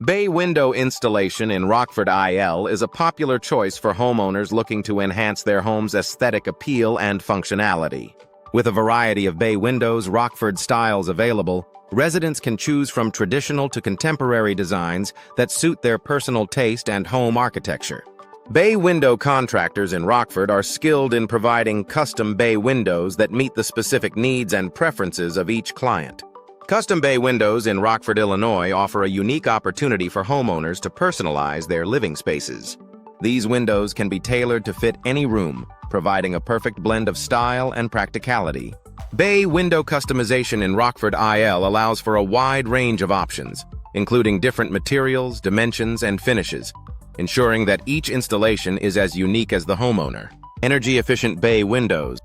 Bay window installation in Rockford, IL is a popular choice for homeowners looking to enhance their home's aesthetic appeal and functionality. With a variety of bay windows Rockford styles available, residents can choose from traditional to contemporary designs that suit their personal taste and home architecture. Bay window contractors in Rockford are skilled in providing custom bay windows that meet the specific needs and preferences of each client. Custom bay windows in Rockford, Illinois offer a unique opportunity for homeowners to personalize their living spaces. These windows can be tailored to fit any room, providing a perfect blend of style and practicality. Bay window customization in Rockford, IL allows for a wide range of options, including different materials, dimensions, and finishes, ensuring that each installation is as unique as the homeowner. Energy-efficient bay windows.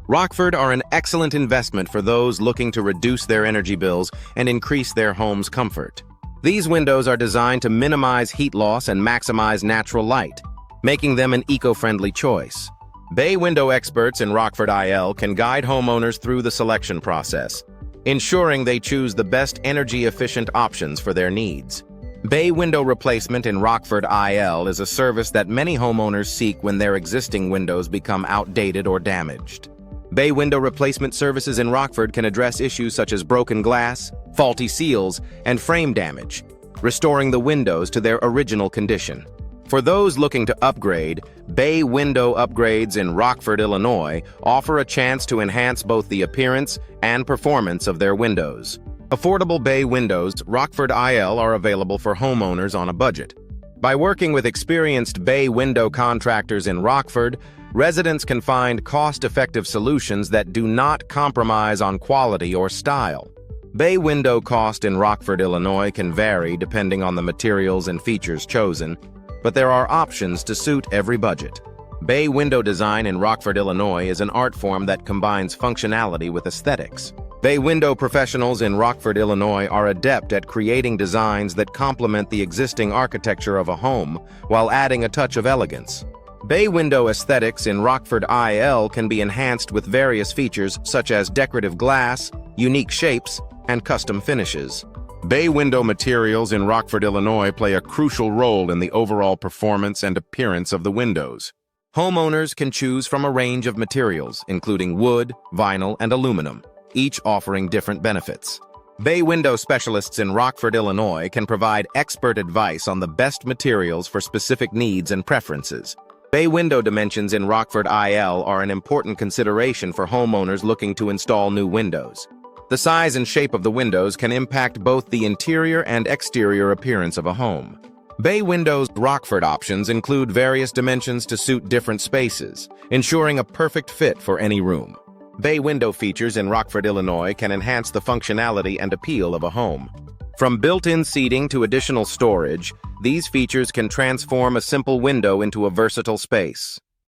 Rockford are an excellent investment for those looking to reduce their energy bills and increase their home's comfort. These windows are designed to minimize heat loss and maximize natural light, making them an eco-friendly choice. Bay window experts in Rockford, IL can guide homeowners through the selection process, ensuring they choose the best energy-efficient options for their needs. Bay window replacement in Rockford, IL is a service that many homeowners seek when their existing windows become outdated or damaged. Bay window replacement services in Rockford can address issues such as broken glass, faulty seals, and frame damage, restoring the windows to their original condition. For those looking to upgrade, Bay window upgrades in Rockford, Illinois offer a chance to enhance both the appearance and performance of their windows. Affordable bay windows, Rockford, IL are available for homeowners on a budget. By working with experienced bay window contractors in Rockford, residents can find cost-effective solutions that do not compromise on quality or style. Bay window cost in Rockford, Illinois can vary depending on the materials and features chosen, but there are options to suit every budget. Bay window design in Rockford, Illinois is an art form that combines functionality with aesthetics. Bay window professionals in Rockford, Illinois are adept at creating designs that complement the existing architecture of a home while adding a touch of elegance. Bay window aesthetics in Rockford, IL can be enhanced with various features such as decorative glass, unique shapes, and custom finishes. Bay window materials in Rockford, Illinois play a crucial role in the overall performance and appearance of the windows. Homeowners can choose from a range of materials, including wood, vinyl, and aluminum, each offering different benefits. Bay window specialists in Rockford, Illinois can provide expert advice on the best materials for specific needs and preferences. Bay window dimensions in Rockford, IL are an important consideration for homeowners looking to install new windows. The size and shape of the windows can impact both the interior and exterior appearance of a home. Bay windows Rockford options include various dimensions to suit different spaces, ensuring a perfect fit for any room. Bay window features in Rockford, Illinois can enhance the functionality and appeal of a home. From built-in seating to additional storage, these features can transform a simple window into a versatile space.